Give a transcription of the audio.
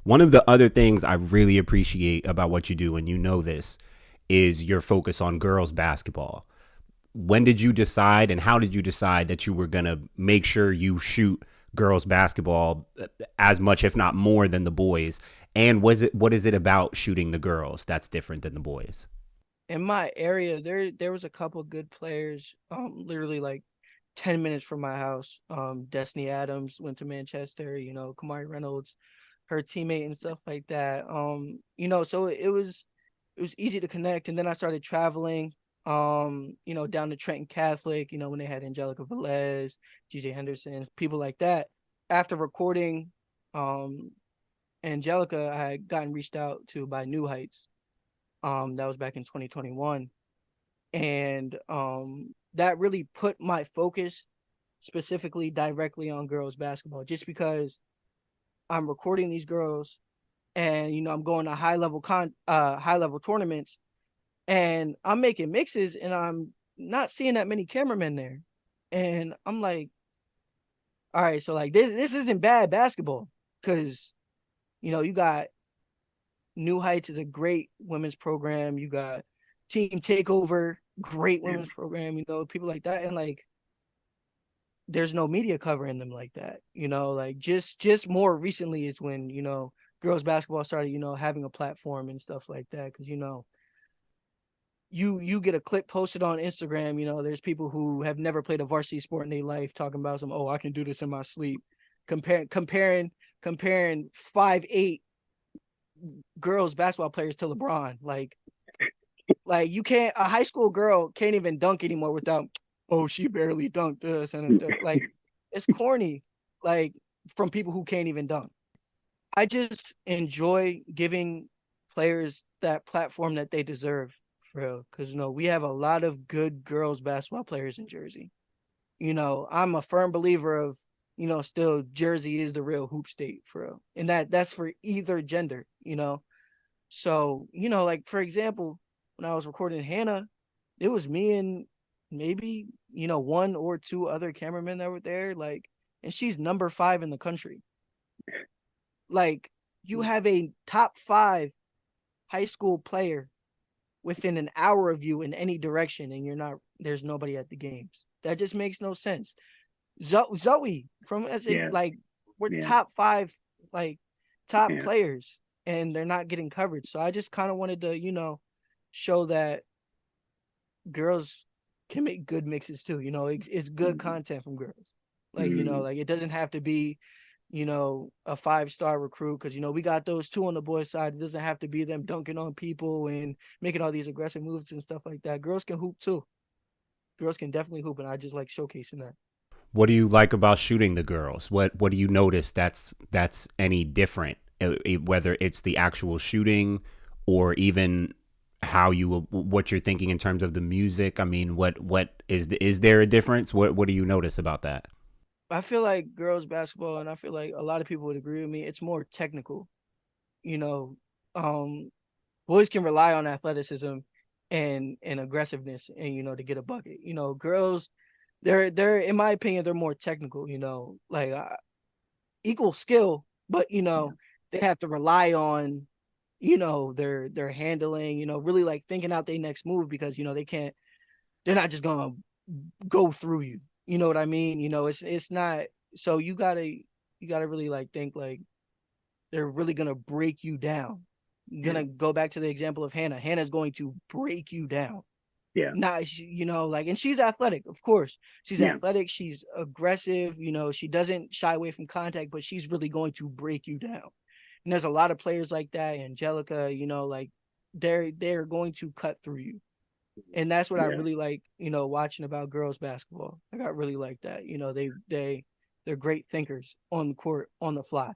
One of the other things I really appreciate about what you do, and you know this, is your focus on girls basketball. When did you decide and how did you decide that you were going to make sure you shoot girls basketball as much, if not more, than the boys? And what is it about shooting the girls that's different than the boys? In my area, there was a couple good players, literally like 10 minutes from my house. Destiny Adams went to Manchester, Kamari Reynolds, her teammate and stuff like that. So it was easy to connect. And then I started traveling, down to Trenton Catholic, when they had Angelica Velez, GJ Henderson, people like that. After recording Angelica, I had gotten reached out to by New Heights. That was back in 2021. And that really put my focus specifically directly on girls basketball, just because I'm recording these girls, and I'm going to high level tournaments, and I'm making mixes, and I'm not seeing that many cameramen there. And I'm like, all right, so like this isn't bad basketball, because you got New Heights is a great women's program. You got Team Takeover, great Yeah. women's program, people like that. And like there's no media covering them like that. Like just more recently is when, girls basketball started, having a platform and stuff like that. Cause you get a clip posted on Instagram, there's people who have never played a varsity sport in their life talking about some, oh, I can do this in my sleep. Comparing 5'8" girls basketball players to LeBron. Like you can't, a high school girl can't even dunk anymore without, oh, she barely dunked this and like it's corny, like from people who can't even dunk. I just enjoy giving players that platform that they deserve, for real. Because we have a lot of good girls basketball players in Jersey. I'm a firm believer of, still Jersey is the real hoop state, for real. And that's for either gender. So, like for example, when I was recording Hannah, it was me and maybe, one or two other cameramen that were there. Like, and she's number 5 in the country. Like, you have a top 5 high school player within an hour of you in any direction, and there's nobody at the games. That just makes no sense. Zoe from SA, Yeah. like, we're Yeah. top 5, like, top Yeah. players, and they're not getting coverage. So I just kind of wanted to, show that girls can make good mixes too. It's good content from girls. Like, Mm. like it doesn't have to be, a 5-star recruit, because we got those too on the boys' side. It doesn't have to be them dunking on people and making all these aggressive moves and stuff like that. Girls can hoop too. Girls can definitely hoop, and I just like showcasing that. What do you like about shooting the girls? What do you notice that's any different? Whether it's the actual shooting or even how you what you're thinking in terms of the music. I mean, is there a difference? What do you notice about that? I feel like girls basketball, and I feel like a lot of people would agree with me, it's more technical. You know, um, boys can rely on athleticism and aggressiveness, and to get a bucket. Girls, they're in my opinion, they're more technical. Like equal skill, but Yeah. they have to rely on their handling. Really like thinking out their next move, because they can't. They're not just gonna go through you. You know what I mean? It's not. So you gotta really like think like they're really gonna break you down. I'm Yeah. gonna go back to the example of Hannah. Hannah's going to break you down. Yeah. Not, like, and she's athletic, of course. She's Yeah. athletic. She's aggressive. She doesn't shy away from contact, but she's really going to break you down. And there's a lot of players like that. Angelica, like they're going to cut through you. And that's what I Yeah. really like, watching about girls basketball. Like I really like that. They're great thinkers on the court, on the fly.